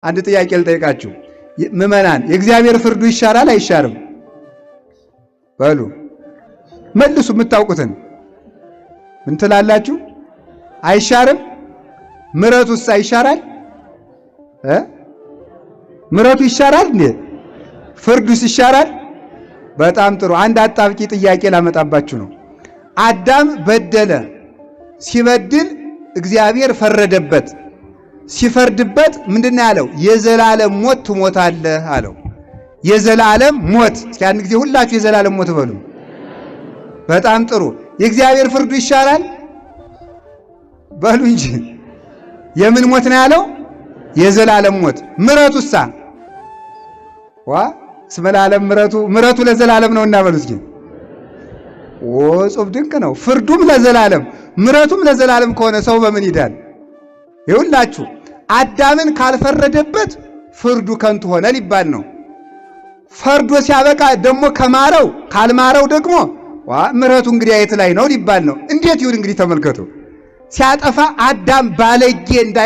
አንድ ጥያቄ ልጠይቃችሁ ምዕመናን፣ የእግዚአብሔር ፍርዱ ይሻራል አይሻርም? በሉ መልሱ። የምታውቁትን ምን ትላላችሁ? አይሻርም? ምሕረቱስ አይሻራል? ምሕረቱ ይሻራል እንዴ? ፍርዱስ ይሻራል? በጣም ጥሩ። አንድ አጣብቂ ጥያቄ ላመጣባችሁ ነው። አዳም በደለ። ሲበድል እግዚአብሔር ፈረደበት። ሲፈርድበት ምንድነው ያለው? የዘላለም ሞት ትሞታለህ አለው። የዘላለም ሞት። እስኪ አንድ ጊዜ ሁላችሁ የዘላለም ሞት በሉ። በጣም ጥሩ። የእግዚአብሔር ፍርዱ ይሻራል በሉ እንጂ። የምን ሞት ነው ያለው? የዘላለም ሞት። ምሕረቱሳ ስመላለም ምሕረቱ ለዘላለም ነውና በሉ እስኪ። ጾም ድንቅ ነው። ፍርዱም ለዘላለም ምሕረቱም ለዘላለም ከሆነ ሰው በምን ይዳል? ይሁላችሁ አዳምን ካልፈረደበት ፍርዱ ከንቱ ሆነ ሊባል ነው። ፈርዶ ሲያበቃ ደግሞ ከማረው ካልማረው ደግሞ ምሕረቱ እንግዲህ የት ላይ ነው ሊባል ነው። እንዴት ይሁን እንግዲህ ተመልከቱ። ሲያጠፋ አዳም ባለጌ